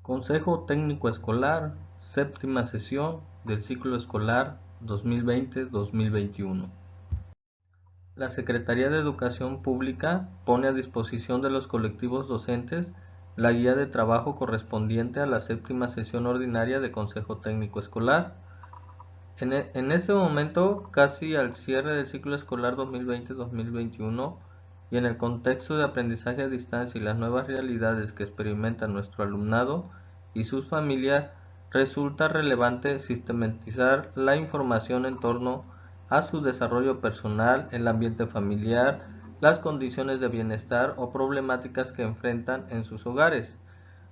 Consejo Técnico Escolar, séptima sesión del ciclo escolar 2020-2021. La Secretaría de Educación Pública pone a disposición de los colectivos docentes la guía de trabajo correspondiente a la séptima sesión ordinaria de Consejo Técnico Escolar. En este momento, casi al cierre del ciclo escolar 2020-2021, y en el contexto de aprendizaje a distancia y las nuevas realidades que experimenta nuestro alumnado y sus familias, resulta relevante sistematizar la información en torno a su desarrollo personal, el ambiente familiar, las condiciones de bienestar o problemáticas que enfrentan en sus hogares,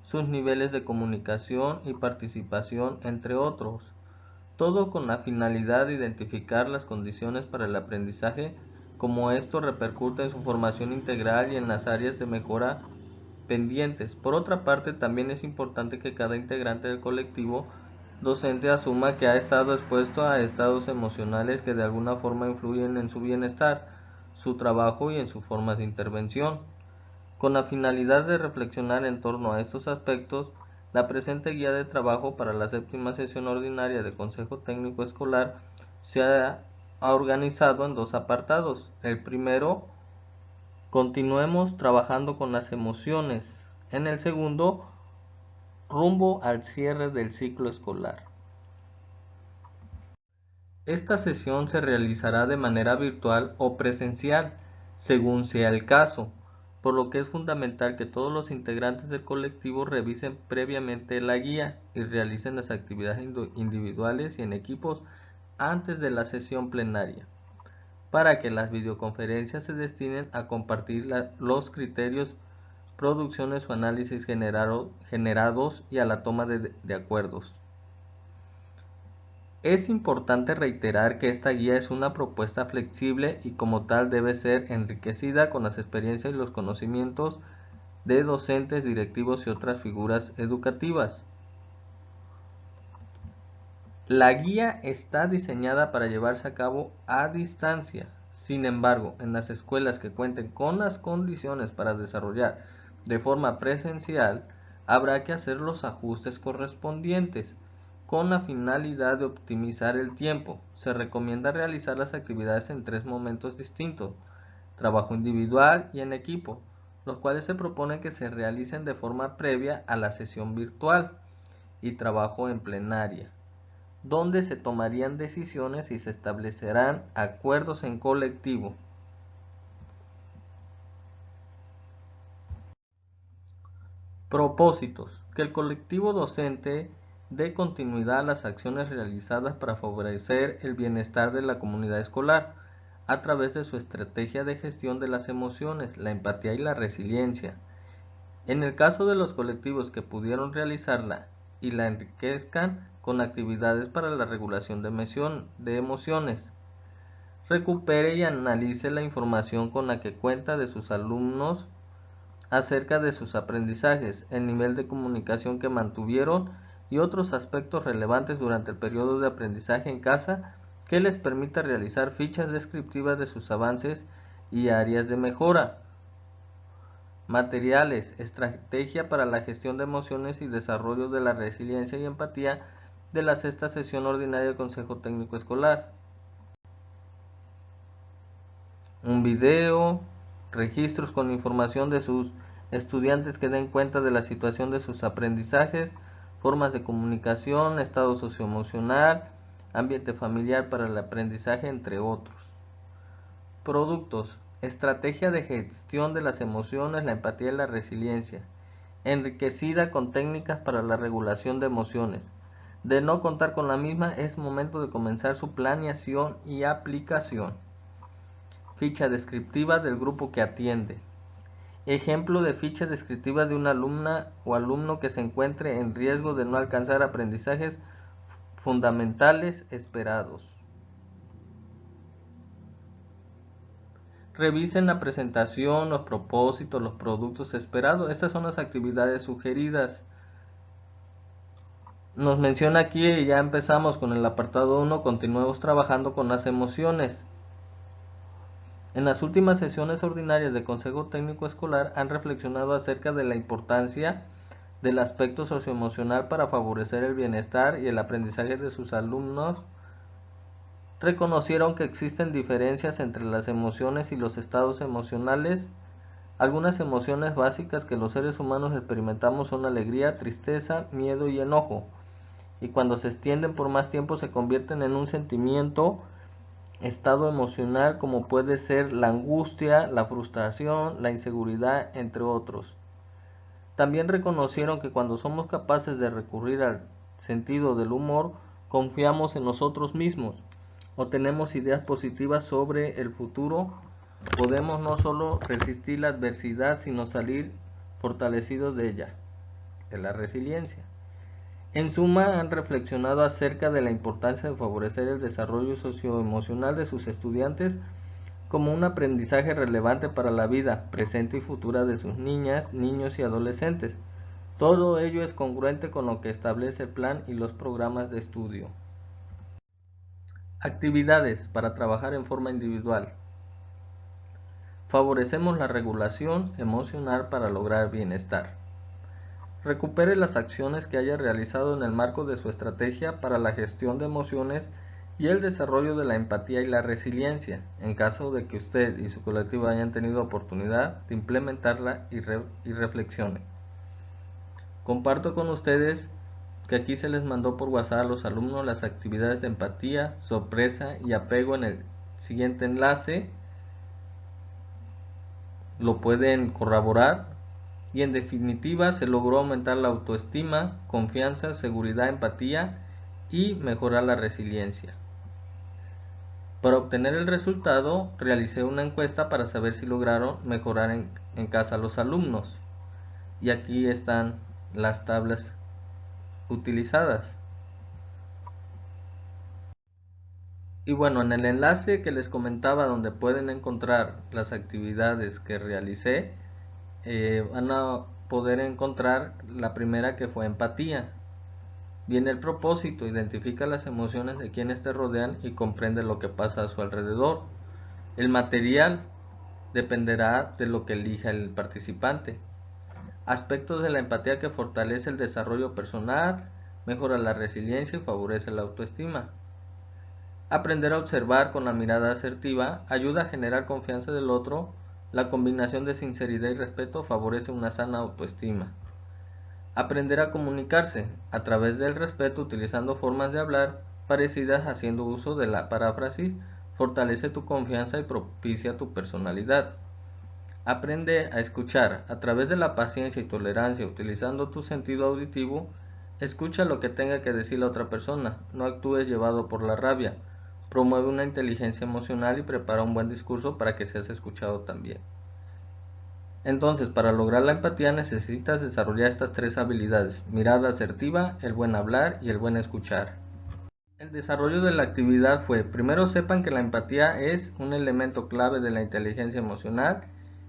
sus niveles de comunicación y participación, entre otros. Todo con la finalidad de identificar las condiciones para el aprendizaje, como esto repercute en su formación integral y en las áreas de mejora pendientes. Por otra parte, también es importante que cada integrante del colectivo docente asuma que ha estado expuesto a estados emocionales que de alguna forma influyen en su bienestar, su trabajo y en sus formas de intervención. Con la finalidad de reflexionar en torno a estos aspectos, la presente guía de trabajo para la séptima sesión ordinaria del Consejo Técnico Escolar se ha organizado en dos apartados. El primero, continuemos trabajando con las emociones. En el segundo, rumbo al cierre del ciclo escolar. Esta sesión se realizará de manera virtual o presencial, según sea el caso, por lo que es fundamental que todos los integrantes del colectivo revisen previamente la guía y realicen las actividades individuales y en equipos antes de la sesión plenaria, para que las videoconferencias se destinen a compartir los criterios, producciones o análisis generados y a la toma de acuerdos. Es importante reiterar que esta guía es una propuesta flexible y como tal debe ser enriquecida con las experiencias y los conocimientos de docentes, directivos y otras figuras educativas. La guía está diseñada para llevarse a cabo a distancia. Sin embargo, en las escuelas que cuenten con las condiciones para desarrollar de forma presencial, habrá que hacer los ajustes correspondientes. Con la finalidad de optimizar el tiempo, se recomienda realizar las actividades en tres momentos distintos: trabajo individual y en equipo, los cuales se propone que se realicen de forma previa a la sesión virtual, y trabajo en plenaria, donde se tomarían decisiones y se establecerán acuerdos en colectivo. Propósitos: que el colectivo docente dé continuidad a las acciones realizadas para favorecer el bienestar de la comunidad escolar a través de su estrategia de gestión de las emociones, la empatía y la resiliencia. En el caso de los colectivos que pudieron realizarla, y la enriquezcan con actividades para la regulación de emociones. Recupere y analice la información con la que cuenta de sus alumnos acerca de sus aprendizajes, el nivel de comunicación que mantuvieron y otros aspectos relevantes durante el periodo de aprendizaje en casa, que les permita realizar fichas descriptivas de sus avances y áreas de mejora. Materiales: estrategia para la gestión de emociones y desarrollo de la resiliencia y empatía de la sexta sesión ordinaria del Consejo Técnico Escolar. Un video, registros con información de sus estudiantes que den cuenta de la situación de sus aprendizajes, formas de comunicación, estado socioemocional, ambiente familiar para el aprendizaje, entre otros. Productos: estrategia de gestión de las emociones, la empatía y la resiliencia, enriquecida con técnicas para la regulación de emociones. De no contar con la misma, es momento de comenzar su planeación y aplicación. Ficha descriptiva del grupo que atiende. Ejemplo de ficha descriptiva de una alumna o alumno que se encuentre en riesgo de no alcanzar aprendizajes fundamentales esperados. Revisen la presentación, los propósitos, los productos esperados. Estas son las actividades sugeridas. Nos menciona aquí, y ya empezamos con el apartado 1, continuemos trabajando con las emociones. En las últimas sesiones ordinarias del Consejo Técnico Escolar han reflexionado acerca de la importancia del aspecto socioemocional para favorecer el bienestar y el aprendizaje de sus alumnos, reconocieron que existen diferencias entre las emociones y los estados emocionales. Algunas emociones básicas que los seres humanos experimentamos son alegría, tristeza, miedo y enojo, y cuando se extienden por más tiempo se convierten en un sentimiento, estado emocional, como puede ser la angustia, la frustración, la inseguridad, entre otros. También reconocieron que cuando somos capaces de recurrir al sentido del humor, confiamos en nosotros mismos o tenemos ideas positivas sobre el futuro, podemos no solo resistir la adversidad, sino salir fortalecidos de ella, de la resiliencia. En suma, han reflexionado acerca de la importancia de favorecer el desarrollo socioemocional de sus estudiantes como un aprendizaje relevante para la vida presente y futura de sus niñas, niños y adolescentes. Todo ello es congruente con lo que establece el plan y los programas de estudio. Actividades para trabajar en forma individual. Favorecemos la regulación emocional para lograr bienestar. Recupere las acciones que haya realizado en el marco de su estrategia para la gestión de emociones y el desarrollo de la empatía y la resiliencia, en caso de que usted y su colectivo hayan tenido oportunidad de implementarla y reflexione. Comparto con ustedes que aquí se les mandó por WhatsApp a los alumnos las actividades de empatía, sorpresa y apego en el siguiente enlace. Lo pueden corroborar y en definitiva se logró aumentar la autoestima, confianza, seguridad, empatía y mejorar la resiliencia. Para obtener el resultado realicé una encuesta para saber si lograron mejorar en casa los alumnos y aquí están las tablas utilizadas. Y bueno, en el enlace que les comentaba donde pueden encontrar las actividades que realicé, van a poder encontrar la primera, que fue empatía. Viene el propósito: identifica las emociones de quienes te rodean y comprende lo que pasa a su alrededor. El material dependerá de lo que elija el participante. Aspectos de la empatía que fortalece el desarrollo personal, mejora la resiliencia y favorece la autoestima. Aprender a observar con la mirada asertiva ayuda a generar confianza del otro. La combinación de sinceridad y respeto favorece una sana autoestima. Aprender a comunicarse a través del respeto, utilizando formas de hablar parecidas, haciendo uso de la paráfrasis, fortalece tu confianza y propicia tu personalidad. Aprende a escuchar a través de la paciencia y tolerancia, utilizando tu sentido auditivo. Escucha lo que tenga que decir la otra persona, no actúes llevado por la rabia. Promueve una inteligencia emocional y prepara un buen discurso para que seas escuchado también. Entonces, para lograr la empatía necesitas desarrollar estas tres habilidades: mirada asertiva, el buen hablar y el buen escuchar. El desarrollo de la actividad fue: primero, sepan que la empatía es un elemento clave de la inteligencia emocional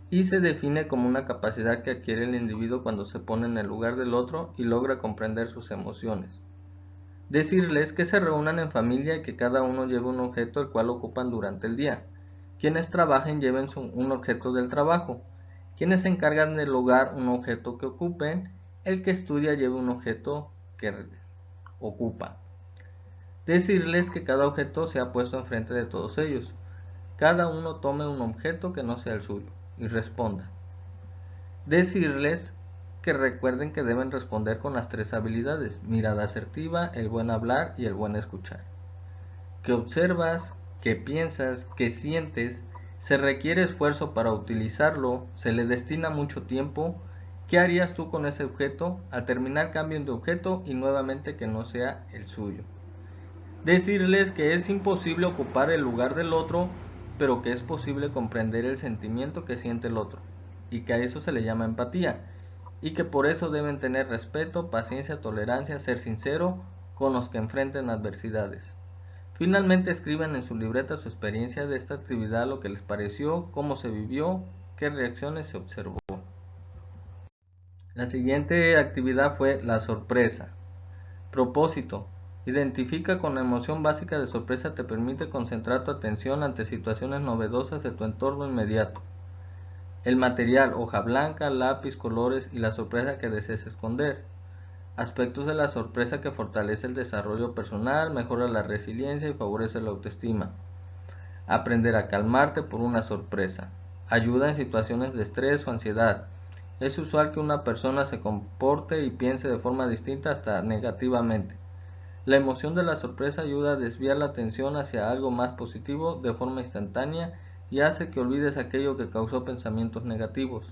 y se define como una capacidad que adquiere el individuo cuando se pone en el lugar del otro y logra comprender sus emociones. Decirles que se reúnan en familia y que cada uno lleve un objeto el cual ocupan durante el día. Quienes trabajen lleven un objeto del trabajo. Quienes se encargan del hogar un objeto que ocupen. El que estudia lleve un objeto que ocupa. Decirles que cada objeto sea puesto enfrente de todos ellos. Cada uno tome un objeto que no sea el suyo y responda. Decirles que recuerden que deben responder con las tres habilidades: mirada asertiva, el buen hablar y el buen escuchar. ¿Qué observas? ¿Qué piensas? ¿Qué sientes? ¿Se requiere esfuerzo para utilizarlo? ¿Se le destina mucho tiempo? ¿Qué harías tú con ese objeto? Al terminar, cambien de objeto y nuevamente que no sea el suyo. Decirles que es imposible ocupar el lugar del otro, pero que es posible comprender el sentimiento que siente el otro, y que a eso se le llama empatía, y que por eso deben tener respeto, paciencia, tolerancia, ser sincero con los que enfrenten adversidades. Finalmente, escriban en su libreta su experiencia de esta actividad, lo que les pareció, cómo se vivió, qué reacciones se observó. La siguiente actividad fue la sorpresa. Propósito: identifica con la emoción básica de sorpresa, te permite concentrar tu atención ante situaciones novedosas de tu entorno inmediato. El material, hoja blanca, lápiz, colores y la sorpresa que desees esconder. Aspectos de la sorpresa que fortalece el desarrollo personal, mejora la resiliencia y favorece la autoestima. Aprender a calmarte por una sorpresa. Ayuda en situaciones de estrés o ansiedad. Es usual que una persona se comporte y piense de forma distinta hasta negativamente. La emoción de la sorpresa ayuda a desviar la atención hacia algo más positivo de forma instantánea y hace que olvides aquello que causó pensamientos negativos.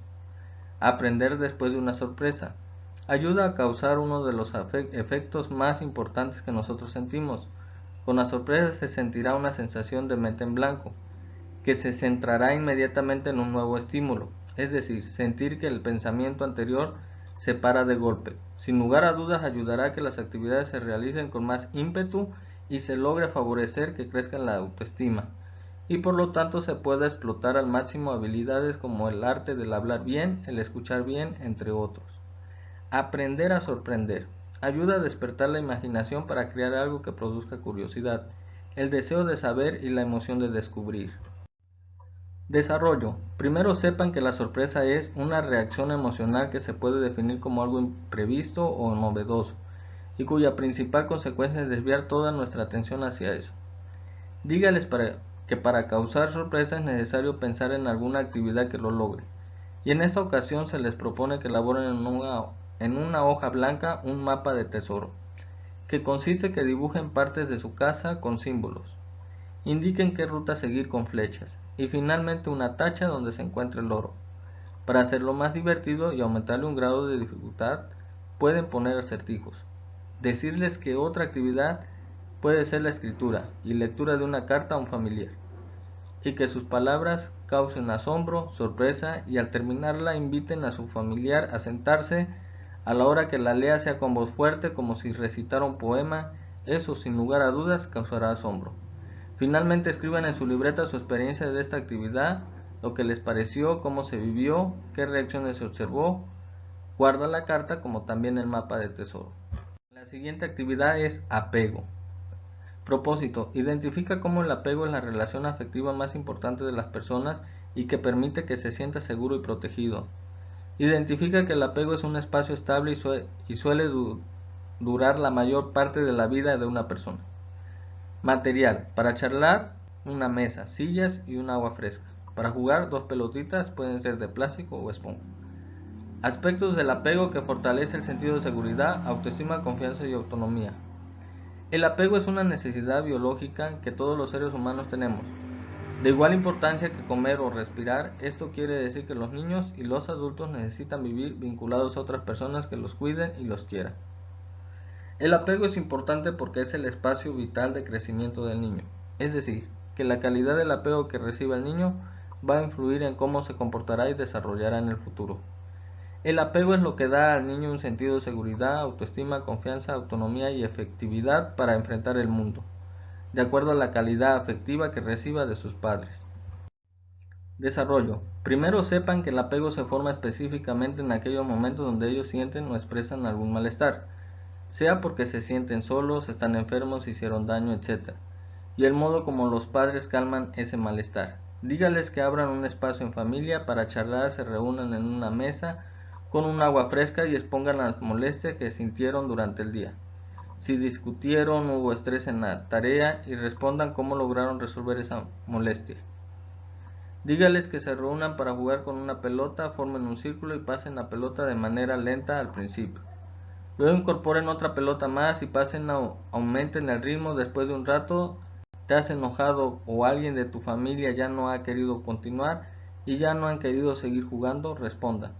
Aprender después de una sorpresa. Ayuda a causar uno de los efectos más importantes que nosotros sentimos. Con la sorpresa se sentirá una sensación de mente en blanco, que se centrará inmediatamente en un nuevo estímulo, es decir, sentir que el pensamiento anterior se para de golpe. Sin lugar a dudas ayudará a que las actividades se realicen con más ímpetu y se logre favorecer que crezca la autoestima, y por lo tanto se pueda explotar al máximo habilidades como el arte del hablar bien, el escuchar bien, entre otros. Aprender a sorprender. Ayuda a despertar la imaginación para crear algo que produzca curiosidad, el deseo de saber y la emoción de descubrir. Desarrollo. Primero sepan que la sorpresa es una reacción emocional que se puede definir como algo imprevisto o novedoso, y cuya principal consecuencia es desviar toda nuestra atención hacia eso. Dígales que para causar sorpresa es necesario pensar en alguna actividad que lo logre, y en esta ocasión se les propone que elaboren en una hoja blanca un mapa de tesoro, que consiste que dibujen partes de su casa con símbolos. Indiquen qué ruta seguir con flechas, y finalmente una tacha donde se encuentre el oro. Para hacerlo más divertido y aumentarle un grado de dificultad, pueden poner acertijos. Decirles que otra actividad puede ser la escritura y lectura de una carta a un familiar, y que sus palabras causen asombro, sorpresa, y al terminarla inviten a su familiar a sentarse a la hora que la lea, sea con voz fuerte como si recitara un poema. Eso sin lugar a dudas causará asombro. Finalmente escriban en su libreta su experiencia de esta actividad, lo que les pareció, cómo se vivió, qué reacciones se observó. Guarda la carta como también el mapa de tesoro. La siguiente actividad es apego. Propósito. Identifica cómo el apego es la relación afectiva más importante de las personas y que permite que se sienta seguro y protegido. Identifica que el apego es un espacio estable y suele durar la mayor parte de la vida de una persona. Material. Para charlar, una mesa, sillas y un agua fresca. Para jugar, dos pelotitas, pueden ser de plástico o esponja. Aspectos del apego que fortalece el sentido de seguridad, autoestima, confianza y autonomía. El apego es una necesidad biológica que todos los seres humanos tenemos. De igual importancia que comer o respirar, esto quiere decir que los niños y los adultos necesitan vivir vinculados a otras personas que los cuiden y los quieran. El apego es importante porque es el espacio vital de crecimiento del niño, es decir, que la calidad del apego que reciba el niño va a influir en cómo se comportará y desarrollará en el futuro. El apego es lo que da al niño un sentido de seguridad, autoestima, confianza, autonomía y efectividad para enfrentar el mundo, de acuerdo a la calidad afectiva que reciba de sus padres. Desarrollo. Primero sepan que el apego se forma específicamente en aquellos momentos donde ellos sienten o expresan algún malestar, sea porque se sienten solos, están enfermos, hicieron daño, etc. Y el modo como los padres calman ese malestar. Dígales que abran un espacio en familia para charlar, se reúnan en una mesa con un agua fresca y expongan las molestias que sintieron durante el día. Si discutieron, hubo estrés en la tarea, y respondan cómo lograron resolver esa molestia. Dígales que se reúnan para jugar con una pelota, formen un círculo y pasen la pelota de manera lenta al principio. Luego incorporen otra pelota más y aumenten el ritmo. Después de un rato te has enojado o alguien de tu familia ya no ha querido continuar y ya no han querido seguir jugando. Respondan.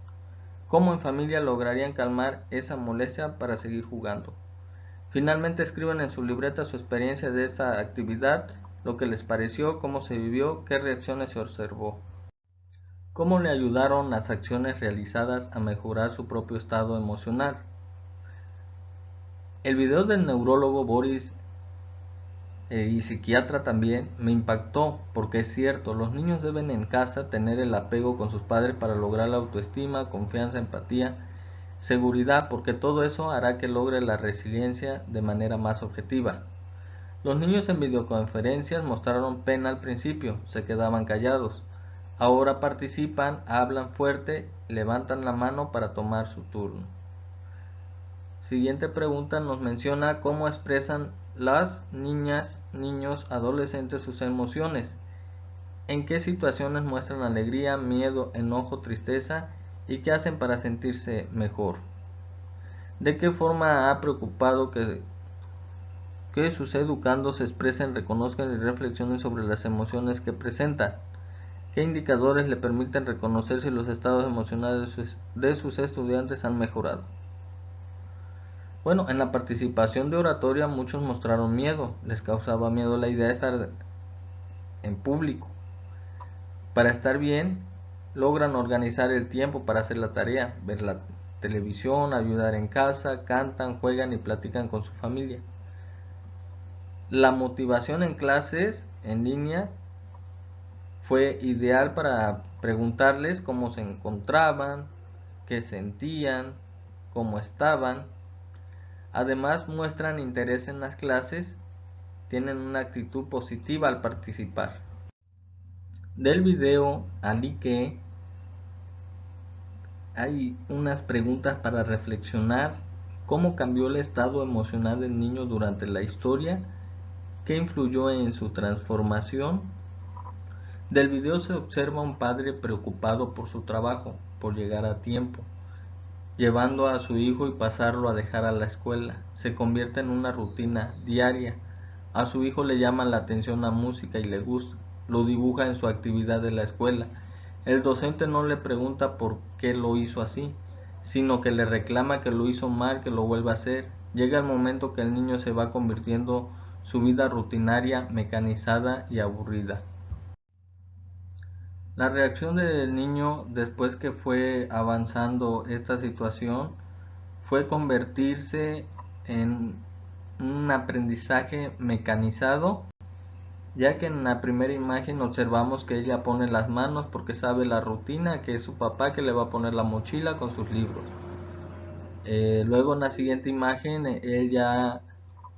¿Cómo en familia lograrían calmar esa molestia para seguir jugando? Finalmente escriban en su libreta su experiencia de esa actividad, lo que les pareció, cómo se vivió, qué reacciones se observó. ¿Cómo le ayudaron las acciones realizadas a mejorar su propio estado emocional? El video del neurólogo Boris y psiquiatra también me impactó porque es cierto, los niños deben en casa tener el apego con sus padres para lograr la autoestima, confianza, empatía, seguridad, porque todo eso hará que logre la resiliencia de manera más objetiva. Los niños en videoconferencias mostraron pena al principio, se quedaban callados, Ahora participan, hablan fuerte, levantan la mano para tomar su turno. Siguiente pregunta nos menciona cómo expresan las niñas, niños, adolescentes sus emociones. ¿En qué situaciones muestran alegría, miedo, enojo, tristeza y qué hacen para sentirse mejor? ¿De qué forma ha preocupado que sus educandos se expresen, reconozcan y reflexionen sobre las emociones que presentan? ¿Qué indicadores le permiten reconocer si los estados emocionales de sus estudiantes han mejorado? Bueno, en la participación de oratoria muchos mostraron miedo, les causaba miedo la idea de estar en público. Para estar bien, logran organizar el tiempo para hacer la tarea, ver la televisión, ayudar en casa, cantan, juegan y platican con su familia. La motivación en clases en línea fue ideal para preguntarles cómo se encontraban, qué sentían, cómo estaban. Además muestran interés en las clases, tienen una actitud positiva al participar. Del video Alique hay unas preguntas para reflexionar: cómo cambió el estado emocional del niño durante la historia, qué influyó en su transformación. Del video se observa un padre preocupado por su trabajo, por llegar a tiempo, llevando a su hijo y pasarlo a dejar a la escuela. Se convierte en una rutina diaria. A su hijo le llama la atención la música y le gusta. Lo dibuja en su actividad de la escuela. El docente no le pregunta por qué lo hizo así, sino que le reclama que lo hizo mal, que lo vuelva a hacer. Llega el momento que el niño se va convirtiendo su vida rutinaria, mecanizada y aburrida. La reacción del niño después que fue avanzando esta situación fue convertirse en un aprendizaje mecanizado, ya que en la primera imagen observamos que ella pone las manos porque sabe la rutina, que es su papá que le va a poner la mochila con sus libros. Luego en la siguiente imagen él ya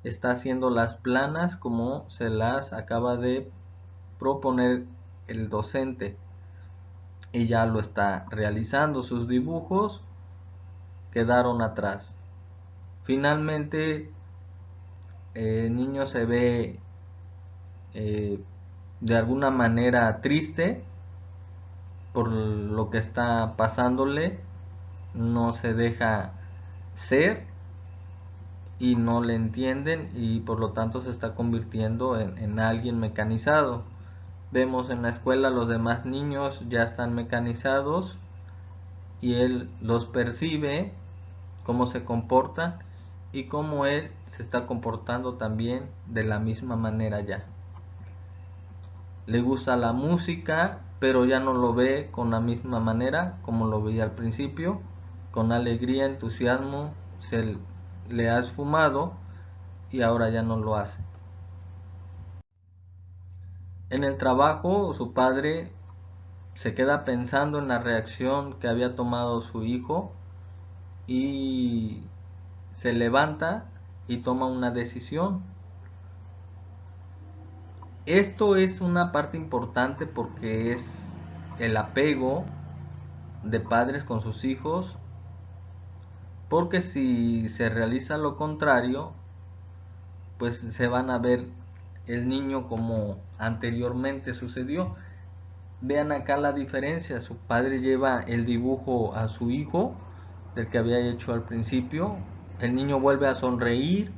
está haciendo las planas como se las acaba de proponer el docente y ya lo está realizando. Sus dibujos quedaron atrás. Finalmente el niño se ve eh, de alguna manera triste por lo que está pasándole, no se deja ser y no le entienden y por lo tanto se está convirtiendo en alguien mecanizado. Vemos en la escuela los demás niños ya están mecanizados y él los percibe, cómo se comportan y cómo él se está comportando también de la misma manera ya. Le gusta la música, pero ya no lo ve con la misma manera como lo veía al principio, con alegría, entusiasmo, se le ha esfumado y ahora ya no lo hace. En el trabajo, su padre se queda pensando en la reacción que había tomado su hijo y se levanta y toma una decisión. Esto es una parte importante porque es el apego de padres con sus hijos, porque si se realiza lo contrario, pues se van a ver el niño como anteriormente sucedió. Vean acá la diferencia: su padre lleva el dibujo a su hijo del que había hecho al principio, el niño vuelve a sonreír,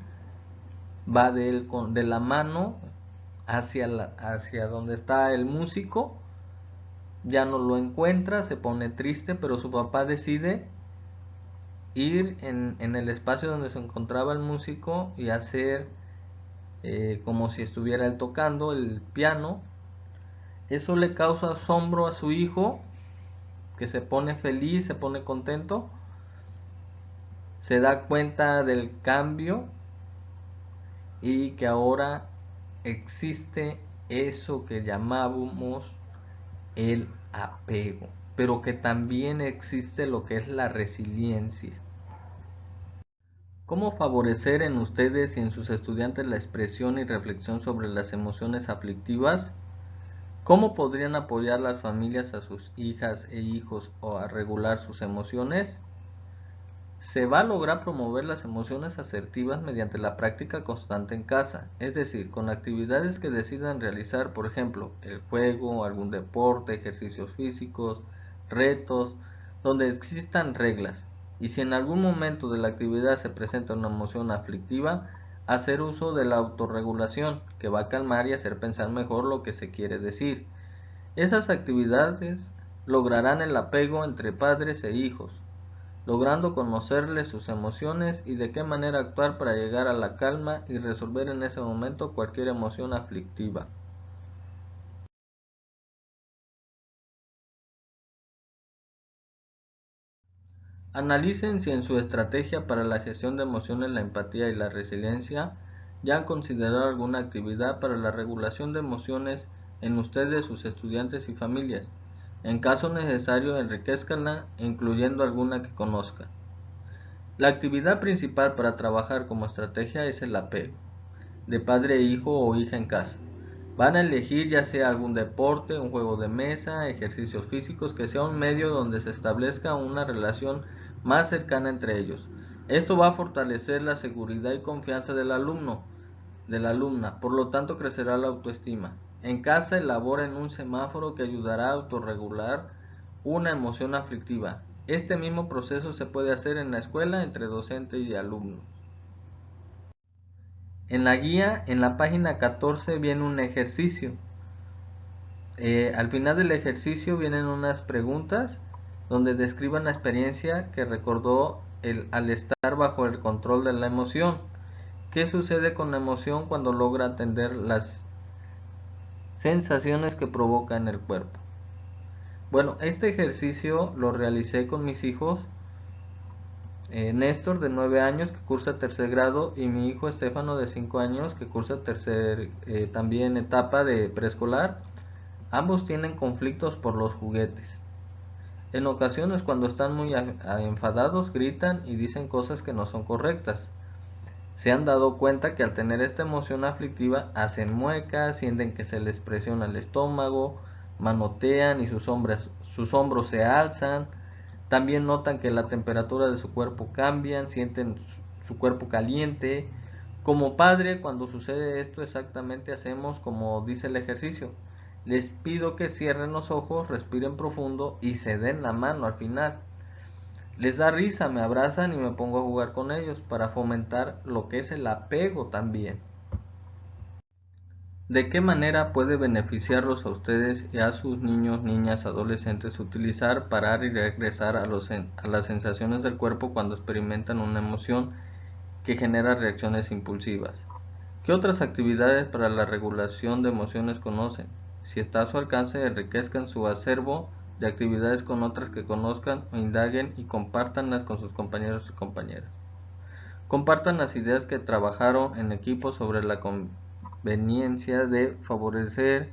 va de él de la mano hacia donde está el músico, ya no lo encuentra, se pone triste, pero su papá decide ir en el espacio donde se encontraba el músico y hacer como si estuviera él tocando el piano. Eso le causa asombro a su hijo, que se pone feliz, se pone contento, se da cuenta del cambio y que ahora existe eso que llamábamos el apego, pero que también existe lo que es la resiliencia. ¿Cómo favorecer en ustedes y en sus estudiantes la expresión y reflexión sobre las emociones aflictivas? ¿Cómo podrían apoyar las familias a sus hijas e hijos o a regular sus emociones? Se va a lograr promover las emociones asertivas mediante la práctica constante en casa, es decir, con actividades que decidan realizar, por ejemplo, el juego, algún deporte, ejercicios físicos, retos, donde existan reglas. Y si en algún momento de la actividad se presenta una emoción aflictiva, hacer uso de la autorregulación, que va a calmar y hacer pensar mejor lo que se quiere decir. Esas actividades lograrán el apego entre padres e hijos, logrando conocerles sus emociones y de qué manera actuar para llegar a la calma y resolver en ese momento cualquier emoción aflictiva. Analicen si en su estrategia para la gestión de emociones, la empatía y la resiliencia ya han considerado alguna actividad para la regulación de emociones en ustedes, sus estudiantes y familias. En caso necesario, enriquezcanla incluyendo alguna que conozcan. La actividad principal para trabajar como estrategia es el apego, de padre, hijo o hija en casa. Van a elegir ya sea algún deporte, un juego de mesa, ejercicios físicos, que sea un medio donde se establezca una relación más cercana entre ellos. Esto va a fortalecer la seguridad y confianza del alumno, de la alumna, por lo tanto crecerá la autoestima. En casa elaboren un semáforo que ayudará a autorregular una emoción aflictiva. Este mismo proceso se puede hacer en la escuela entre docente y alumno. En la guía, en la página 14, viene un ejercicio. Al final del ejercicio vienen unas preguntas donde describan la experiencia que recordó al estar bajo el control de la emoción. ¿Qué sucede con la emoción cuando logra atender las sensaciones que provoca en el cuerpo? Bueno, este ejercicio lo realicé con mis hijos, Néstor de 9 años que cursa tercer grado y mi hijo Estefano de 5 años que cursa también etapa de preescolar. Ambos tienen conflictos por los juguetes. En ocasiones cuando están muy enfadados gritan y dicen cosas que no son correctas. Se han dado cuenta que al tener esta emoción aflictiva hacen muecas, sienten que se les presiona el estómago, manotean y sus hombros se alzan. También notan que la temperatura de su cuerpo cambia, sienten su cuerpo caliente. Como padre, cuando sucede esto exactamente hacemos como dice el ejercicio. Les pido que cierren los ojos, respiren profundo y se den la mano al final. Les da risa, me abrazan y me pongo a jugar con ellos para fomentar lo que es el apego también. ¿De qué manera puede beneficiarlos a ustedes y a sus niños, niñas, adolescentes utilizar, parar y regresar a las sensaciones del cuerpo cuando experimentan una emoción que genera reacciones impulsivas? ¿Qué otras actividades para la regulación de emociones conocen? Si está a su alcance, enriquezcan su acervo de actividades con otras que conozcan o indaguen y compártanlas con sus compañeros y compañeras. Compartan las ideas que trabajaron en equipo sobre la conveniencia de favorecer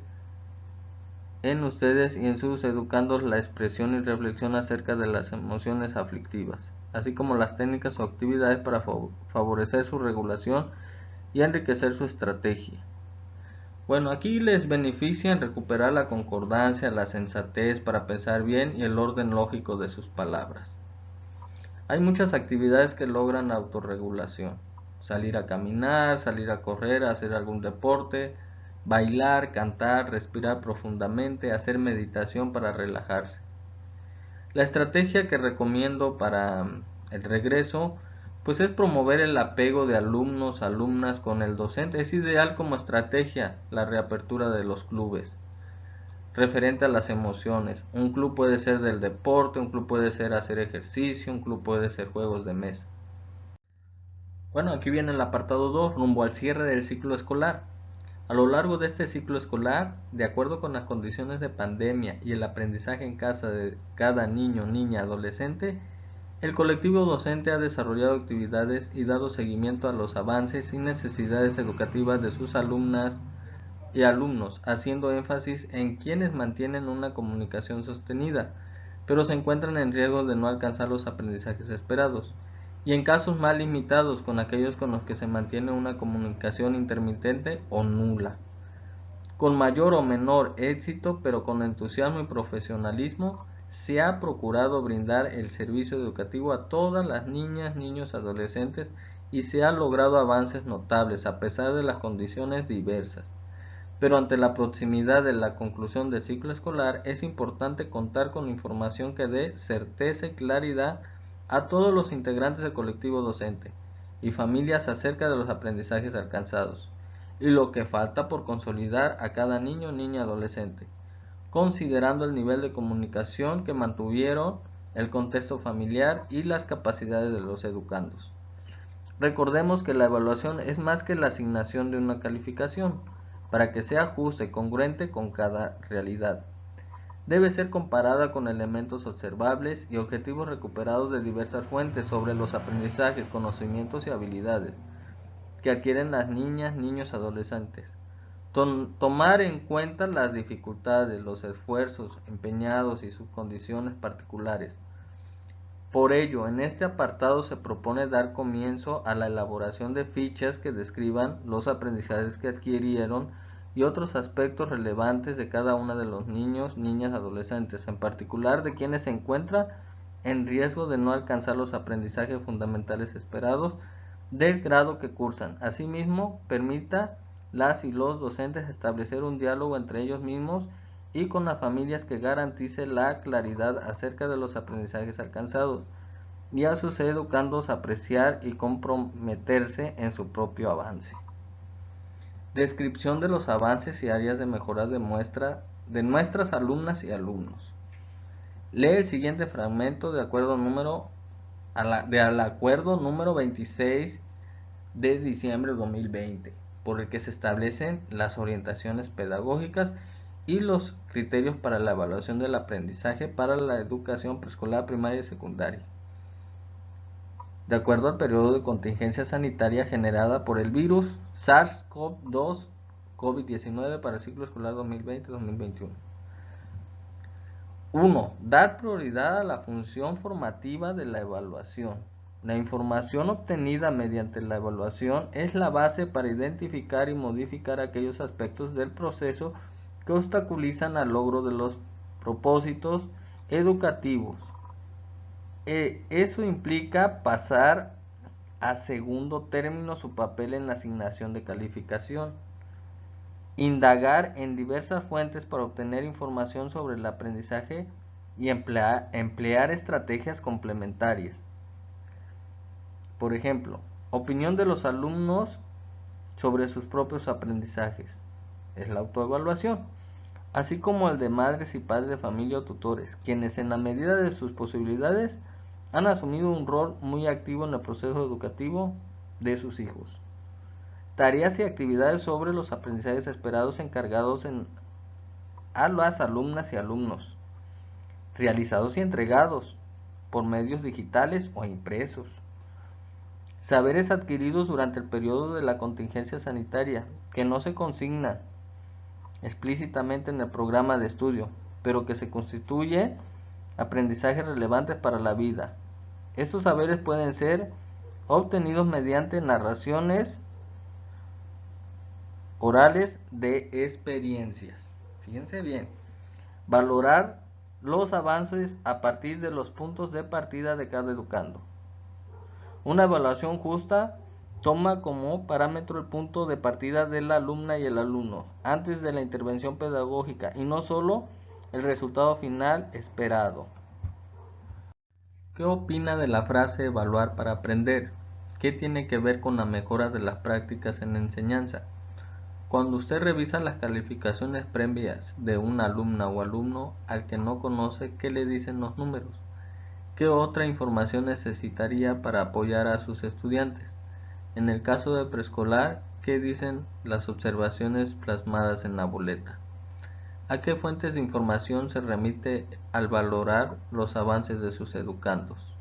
en ustedes y en sus educandos la expresión y reflexión acerca de las emociones aflictivas, así como las técnicas o actividades para favorecer su regulación y enriquecer su estrategia. Bueno, aquí les beneficia en recuperar la concordancia, la sensatez para pensar bien y el orden lógico de sus palabras. Hay muchas actividades que logran autorregulación. Salir a caminar, salir a correr, hacer algún deporte, bailar, cantar, respirar profundamente, hacer meditación para relajarse. La estrategia que recomiendo para el regreso pues es promover el apego de alumnos, alumnas con el docente. Es ideal como estrategia la reapertura de los clubes referente a las emociones. Un club puede ser del deporte, un club puede ser hacer ejercicio, un club puede ser juegos de mesa. Bueno, aquí viene el apartado 2, rumbo al cierre del ciclo escolar. A lo largo de este ciclo escolar, de acuerdo con las condiciones de pandemia y el aprendizaje en casa de cada niño, niña, adolescente, el colectivo docente ha desarrollado actividades y dado seguimiento a los avances y necesidades educativas de sus alumnas y alumnos, haciendo énfasis en quienes mantienen una comunicación sostenida, pero se encuentran en riesgo de no alcanzar los aprendizajes esperados, y en casos más limitados con aquellos con los que se mantiene una comunicación intermitente o nula. Con mayor o menor éxito, pero con entusiasmo y profesionalismo, se ha procurado brindar el servicio educativo a todas las niñas, niños, adolescentes y se han logrado avances notables a pesar de las condiciones diversas. Pero ante la proximidad de la conclusión del ciclo escolar, es importante contar con información que dé certeza y claridad a todos los integrantes del colectivo docente y familias acerca de los aprendizajes alcanzados y lo que falta por consolidar a cada niño, niña, adolescente, considerando el nivel de comunicación que mantuvieron, el contexto familiar y las capacidades de los educandos. Recordemos que la evaluación es más que la asignación de una calificación, para que sea justa y congruente con cada realidad. Debe ser comparada con elementos observables y objetivos recuperados de diversas fuentes sobre los aprendizajes, conocimientos y habilidades que adquieren las niñas, niños, adolescentes. Tomar en cuenta las dificultades, los esfuerzos empeñados y sus condiciones particulares. Por ello, en este apartado se propone dar comienzo a la elaboración de fichas que describan los aprendizajes que adquirieron y otros aspectos relevantes de cada uno de los niños, niñas, adolescentes, en particular de quienes se encuentran en riesgo de no alcanzar los aprendizajes fundamentales esperados del grado que cursan. Asimismo, permita las y los docentes establecer un diálogo entre ellos mismos y con las familias que garantice la claridad acerca de los aprendizajes alcanzados y a sus educandos apreciar y comprometerse en su propio avance. Descripción de los avances y áreas de mejora de nuestras alumnas y alumnos. Lee el siguiente fragmento de acuerdo al acuerdo número 26 de diciembre de 2020, por el que se establecen las orientaciones pedagógicas y los criterios para la evaluación del aprendizaje para la educación preescolar, primaria y secundaria. De acuerdo al periodo de contingencia sanitaria generada por el virus SARS-CoV-2 COVID-19 para el ciclo escolar 2020-2021. 1. Dar prioridad a la función formativa de la evaluación. La información obtenida mediante la evaluación es la base para identificar y modificar aquellos aspectos del proceso que obstaculizan al logro de los propósitos educativos. Eso implica pasar a segundo término su papel en la asignación de calificación. Indagar en diversas fuentes para obtener información sobre el aprendizaje y emplear estrategias complementarias. Por ejemplo, opinión de los alumnos sobre sus propios aprendizajes. Es la autoevaluación. Así como el de madres y padres de familia o tutores, quienes en la medida de sus posibilidades han asumido un rol muy activo en el proceso educativo de sus hijos. Tareas y actividades sobre los aprendizajes esperados encargados a las alumnas y alumnos, realizados y entregados por medios digitales o impresos. Saberes adquiridos durante el periodo de la contingencia sanitaria, que no se consignan explícitamente en el programa de estudio, pero que se constituye aprendizajes relevantes para la vida. Estos saberes pueden ser obtenidos mediante narraciones orales de experiencias. Fíjense bien, valorar los avances a partir de los puntos de partida de cada educando. Una evaluación justa toma como parámetro el punto de partida de la alumna y el alumno antes de la intervención pedagógica y no solo el resultado final esperado. ¿Qué opina de la frase evaluar para aprender? ¿Qué tiene que ver con la mejora de las prácticas en enseñanza? Cuando usted revisa las calificaciones previas de una alumna o alumno al que no conoce, ¿qué le dicen los números? ¿Qué otra información necesitaría para apoyar a sus estudiantes? En el caso de preescolar, ¿qué dicen las observaciones plasmadas en la boleta? ¿A qué fuentes de información se remite al valorar los avances de sus educandos?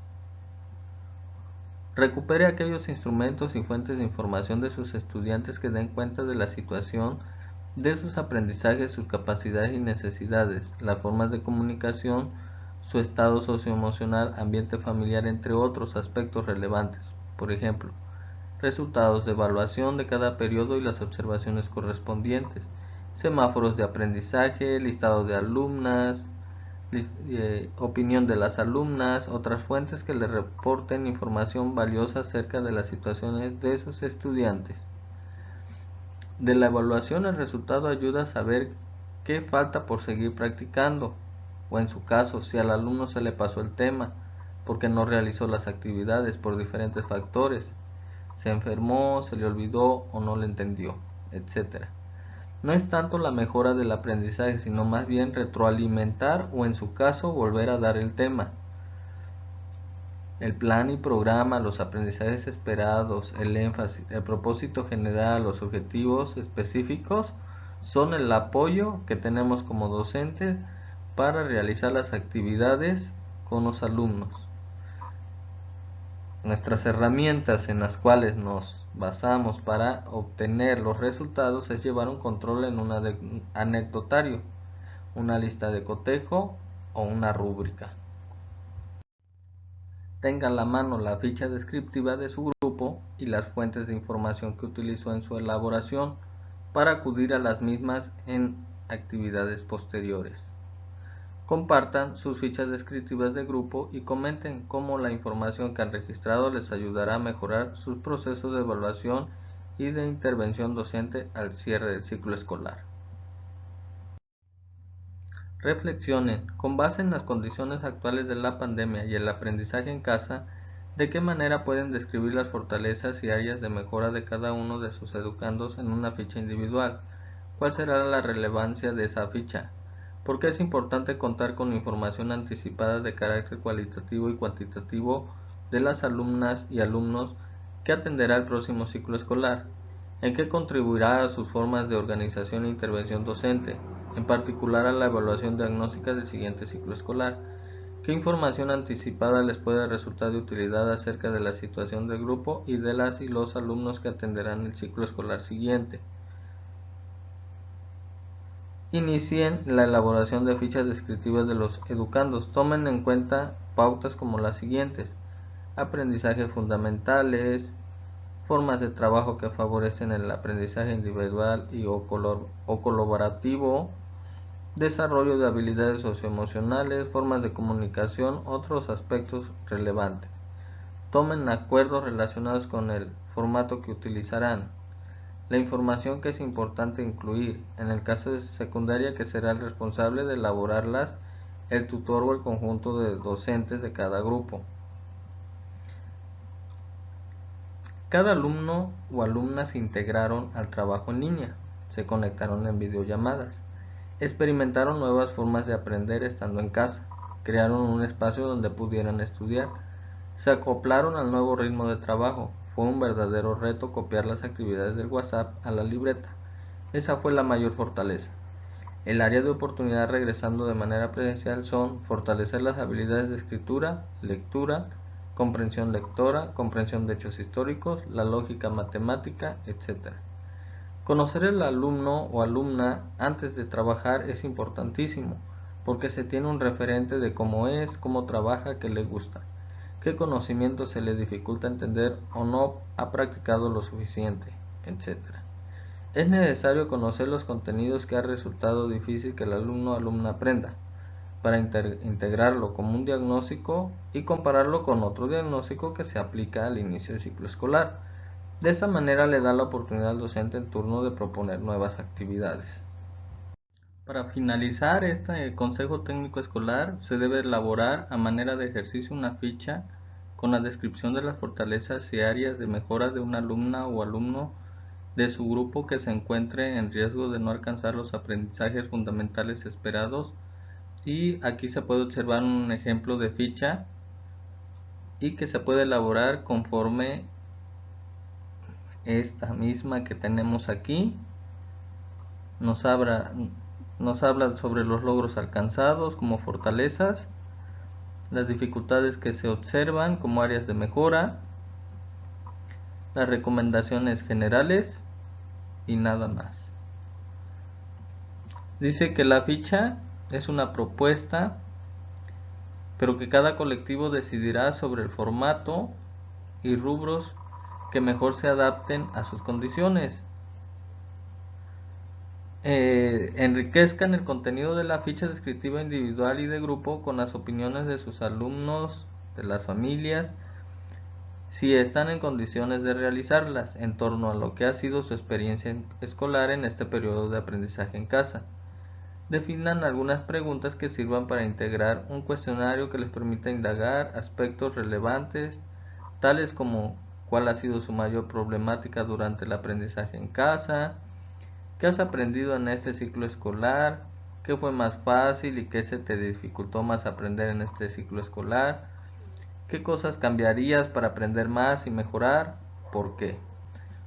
Recupere aquellos instrumentos y fuentes de información de sus estudiantes que den cuenta de la situación de sus aprendizajes, sus capacidades y necesidades, las formas de comunicación, su estado socioemocional, ambiente familiar, entre otros aspectos relevantes. Por ejemplo, resultados de evaluación de cada periodo y las observaciones correspondientes. semáforos de aprendizaje, listado de alumnas, opinión de las alumnas, otras fuentes que le reporten información valiosa acerca de las situaciones de sus estudiantes. De la evaluación, el resultado ayuda a saber qué falta por seguir practicando, o en su caso, si al alumno se le pasó el tema, porque no realizó las actividades por diferentes factores, se enfermó, se le olvidó o no le entendió, etc. No es tanto la mejora del aprendizaje, sino más bien retroalimentar o en su caso volver a dar el tema. El plan y programa, los aprendizajes esperados, el énfasis, el propósito general, los objetivos específicos son el apoyo que tenemos como docentes para realizar las actividades con los alumnos. Nuestras herramientas en las cuales nos basamos para obtener los resultados es llevar un control en un anecdotario, una lista de cotejo o una rúbrica. Tenga a la mano la ficha descriptiva de su grupo y las fuentes de información que utilizó en su elaboración para acudir a las mismas en actividades posteriores. Compartan sus fichas descriptivas de grupo y comenten cómo la información que han registrado les ayudará a mejorar sus procesos de evaluación y de intervención docente al cierre del ciclo escolar. Reflexionen, con base en las condiciones actuales de la pandemia y el aprendizaje en casa, de qué manera pueden describir las fortalezas y áreas de mejora de cada uno de sus educandos en una ficha individual. ¿Cuál será la relevancia de esa ficha? ¿Por qué es importante contar con información anticipada de carácter cualitativo y cuantitativo de las alumnas y alumnos que atenderá el próximo ciclo escolar? ¿En qué contribuirá a sus formas de organización e intervención docente, en particular a la evaluación diagnóstica del siguiente ciclo escolar? ¿Qué información anticipada les puede resultar de utilidad acerca de la situación del grupo y de las y los alumnos que atenderán el ciclo escolar siguiente? Inicien la elaboración de fichas descriptivas de los educandos. Tomen en cuenta pautas como las siguientes: aprendizajes fundamentales, formas de trabajo que favorecen el aprendizaje individual o colaborativo, desarrollo de habilidades socioemocionales, formas de comunicación, otros aspectos relevantes. Tomen acuerdos relacionados con el formato que utilizarán. La información que es importante incluir, en el caso de secundaria, que será el responsable de elaborarlas, el tutor o el conjunto de docentes de cada grupo. Cada alumno o alumna se integraron al trabajo en línea, se conectaron en videollamadas, experimentaron nuevas formas de aprender estando en casa, crearon un espacio donde pudieran estudiar, se acoplaron al nuevo ritmo de trabajo. Fue un verdadero reto copiar las actividades del WhatsApp a la libreta. Esa fue la mayor fortaleza. El área de oportunidad regresando de manera presencial son fortalecer las habilidades de escritura, lectura, comprensión lectora, comprensión de hechos históricos, la lógica matemática, etc. Conocer al alumno o alumna antes de trabajar es importantísimo, porque se tiene un referente de cómo es, cómo trabaja, qué le gusta, qué conocimiento se le dificulta entender o no ha practicado lo suficiente, etc. Es necesario conocer los contenidos que ha resultado difícil que el alumno o alumna aprenda, para integrarlo como un diagnóstico y compararlo con otro diagnóstico que se aplica al inicio del ciclo escolar. De esta manera le da la oportunidad al docente en turno de proponer nuevas actividades. Para finalizar este consejo técnico escolar, se debe elaborar a manera de ejercicio una ficha con la descripción de las fortalezas y áreas de mejora de una alumna o alumno de su grupo que se encuentre en riesgo de no alcanzar los aprendizajes fundamentales esperados. Y aquí se puede observar un ejemplo de ficha y que se puede elaborar conforme esta misma que tenemos aquí. Nos habla, sobre los logros alcanzados como fortalezas, las dificultades que se observan como áreas de mejora, las recomendaciones generales y nada más. Dice que la ficha es una propuesta, pero que cada colectivo decidirá sobre el formato y rubros que mejor se adapten a sus condiciones. Enriquezcan el contenido de la ficha descriptiva individual y de grupo con las opiniones de sus alumnos, de las familias, si están en condiciones de realizarlas, en torno a lo que ha sido su experiencia escolar en este periodo de aprendizaje en casa. Definan algunas preguntas que sirvan para integrar un cuestionario que les permita indagar aspectos relevantes, tales como cuál ha sido su mayor problemática durante el aprendizaje en casa, qué has aprendido en este ciclo escolar, qué fue más fácil y qué se te dificultó más aprender en este ciclo escolar, qué cosas cambiarías para aprender más y mejorar, por qué.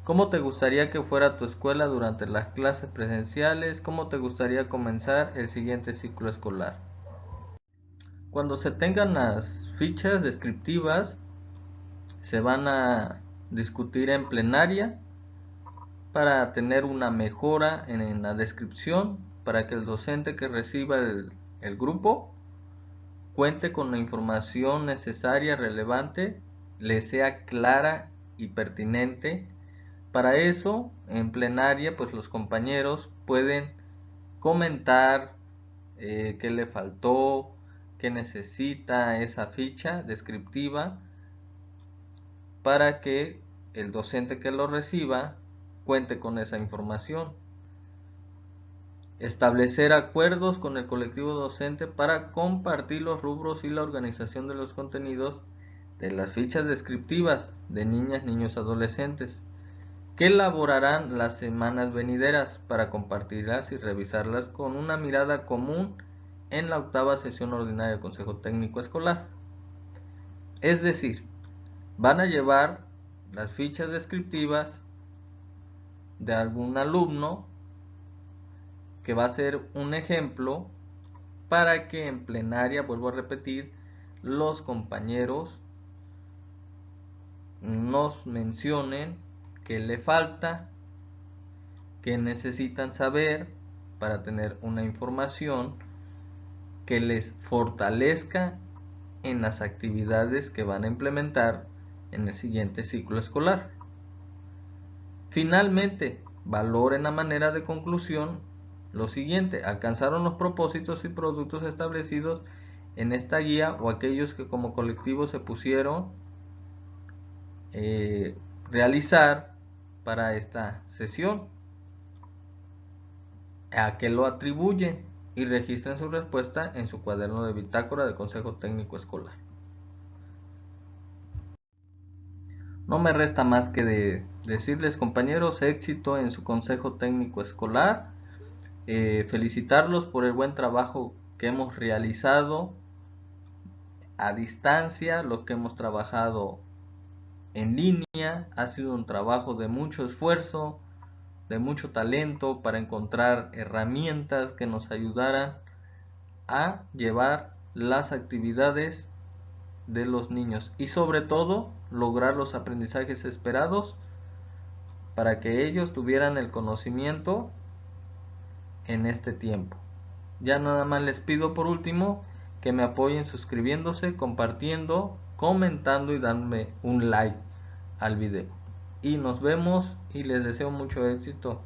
¿Cómo te gustaría que fuera tu escuela durante las clases presenciales? ¿Cómo te gustaría comenzar el siguiente ciclo escolar? Cuando se tengan las fichas descriptivas, se van a discutir en plenaria para tener una mejora en la descripción, para que el docente que reciba el grupo cuente con la información necesaria, relevante, le sea clara y pertinente. Para eso, en plenaria, pues los compañeros pueden comentar qué le faltó, qué necesita esa ficha descriptiva para que el docente que lo reciba cuente con esa información. Establecer acuerdos con el colectivo docente para compartir los rubros y la organización de los contenidos de las fichas descriptivas de niñas, niños, adolescentes, que elaborarán las semanas venideras para compartirlas y revisarlas con una mirada común en la octava sesión ordinaria del Consejo Técnico Escolar. Es decir, van a llevar las fichas descriptivas de algún alumno que va a ser un ejemplo para que en plenaria, vuelvo a repetir, los compañeros nos mencionen qué le falta, qué necesitan saber para tener una información que les fortalezca en las actividades que van a implementar en el siguiente ciclo escolar. Finalmente, valoren a manera de conclusión lo siguiente: alcanzaron los propósitos y productos establecidos en esta guía o aquellos que como colectivo se pusieron realizar para esta sesión, a qué lo atribuyen, y registren su respuesta en su cuaderno de bitácora del Consejo Técnico Escolar. No me resta más que decirles, compañeros, éxito en su Consejo Técnico Escolar, felicitarlos por el buen trabajo que hemos realizado a distancia, lo que hemos trabajado en línea. Ha sido un trabajo de mucho esfuerzo, de mucho talento para encontrar herramientas que nos ayudaran a llevar las actividades de los niños y sobre todo lograr los aprendizajes esperados para que ellos tuvieran el conocimiento en este tiempo. Ya nada más les pido por último que me apoyen suscribiéndose, compartiendo, comentando y dándome un like al video. Y nos vemos y les deseo mucho éxito.